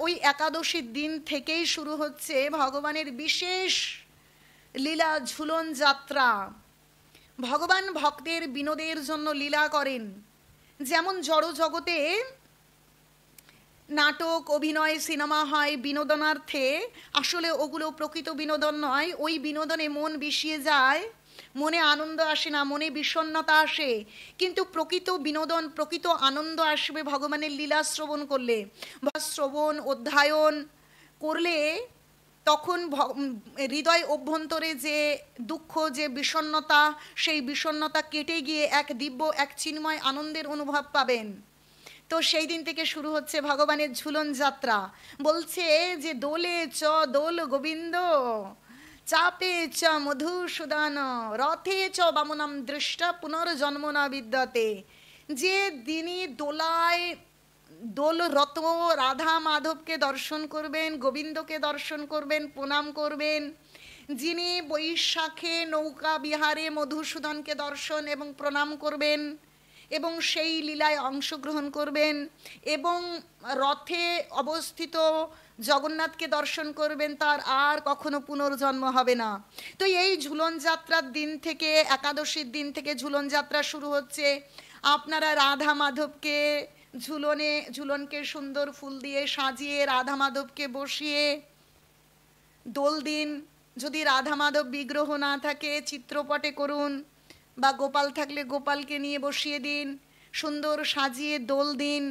ওই একাদশীর দিন থেকেই শুরু হচ্ছে ভগবানের বিশেষ লীলা ঝুলন যাত্রা। ভগবান ভক্তের বিনোদের জন্য লীলা করেন। যেমন জড় জগতে নাটক, অভিনয়, সিনেমা হয় বিনোদনার্থে, আসলে ওগুলো প্রকৃত বিনোদন নয়। ওই বিনোদনে মন বিষিয়ে যায়, মনে আনন্দ আসে না, মনে বিষণ্ণতা আসে। কিন্তু প্রকৃত বিনোদন, প্রকৃত আনন্দ আসবে ভগবানের লীলা শ্রবণ করলে। শ্রবণ অধ্যয়ন করলে তখন হৃদয় অভ্যন্তরে যে দুঃখ, যে বিষণ্ণতা, সেই বিষণ্ণতা কেটে গিয়ে এক দিব্য, এক চিন্ময় আনন্দের অনুভব পাবেন। তো সেই দিন থেকে শুরু হচ্ছে ভগবানের ঝুলন যাত্রা। বলছে যে দোলে চ দোল গোবিন্দ, চাপে চ মধুসূদন, রথে চ বামনাম দৃষ্টা পুনর্জন্ম না বিদ্যতে। যে দিনই দোলায় দোলরত রাধা মাধবকে দর্শন করবেন, গোবিন্দকে দর্শন করবেন, প্রণাম করবেন, যিনি বৈশাখে নৌকা বিহারে মধুসূদনকে দর্শন এবং প্রণাম করবেন এবং সেই লীলায় অংশগ্রহণ করবেন, এবং রথে অবস্থিত জগন্নাথকে দর্শন করবেন, তার আর কখনো পুনর্জন্ম হবে না। তো এই ঝুলন যাত্রার দিন থেকে, একাদশীর দিন থেকে ঝুলন যাত্রা শুরু হচ্ছে। আপনারা রাধা মাধবকে ঝুলনকে সুন্দর ফুল দিয়ে সাজিয়ে রাধা মাধবকে বসিয়ে দোল দিন। যদি রাধা মাধব বিগ্রহ না থাকে চিত্রপটে করুন, বা গোপাল থাকলে গোপালকে নিয়ে বসিয়ে দিন, সুন্দর সাজিয়ে দোল দিন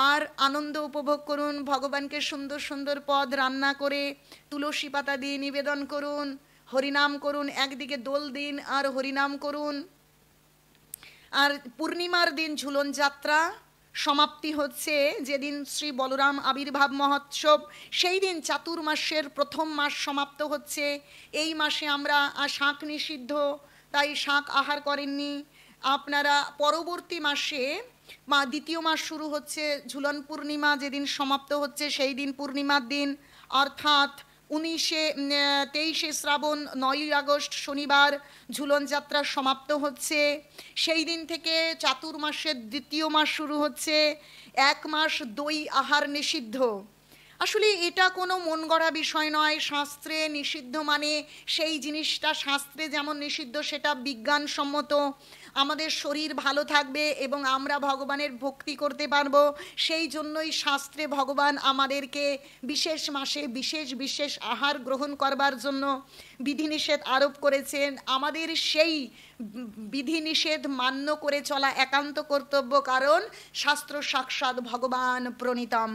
আর আনন্দ উপভোগ করুন। ভগবানকে সুন্দর সুন্দর পদ রান্না করে তুলসী পাতা দিয়ে নিবেদন করুন, হরিনাম করুন। একদিকে দোল দিন আর হরিনাম করুন। আর পূর্ণিমার দিন ঝুলন যাত্রা সমাপ্তি হচ্ছে, যেদিন শ্রী বলরাম আবির্ভাব মহোৎসব, সেই দিন চাতুর্মাসের প্রথম মাস সমাপ্ত হচ্ছে। এই মাসে আমরা শাক নিষিদ্ধ, তাই শাক আহার করেননি আপনারা। পরবর্তী মাসে দ্বিতীয় মাস শুরু হচ্ছে, ঝুলন পূর্ণিমা যেদিন সমাপ্ত হচ্ছে সেই দিন পূর্ণিমার দিন, অর্থাৎ 23শে শ্রাবণ 9ই আগস্ট শনিবার ঝুলন যাত্রা সমাপ্ত হচ্ছে। সেই দিন থেকে চাতুর্মাসের দ্বিতীয় মাস শুরু হচ্ছে। 1 মাস দই আহার নিষিদ্ধ। আসলে এটা কোনো মন গড়া বিষয় নয়। শাস্ত্রে নিষিদ্ধ মানে সেই জিনিসটা শাস্ত্রে যেমন নিষিদ্ধ সেটা বিজ্ঞানসম্মত। আমাদের শরীর ভালো থাকবে এবং আমরা ভগবানের ভক্তি করতে পারবো, সেই জন্যই শাস্ত্রে ভগবান আমাদেরকে বিশেষ মাসে বিশেষ বিশেষ আহার গ্রহণ করবার জন্য বিধিনিষেধ আরোপ করেছেন। আমাদের সেই বিধিনিষেধ মান্য করে চলা একান্ত কর্তব্য, কারণ শাস্ত্র সাক্ষাৎ ভগবান প্রণীতম।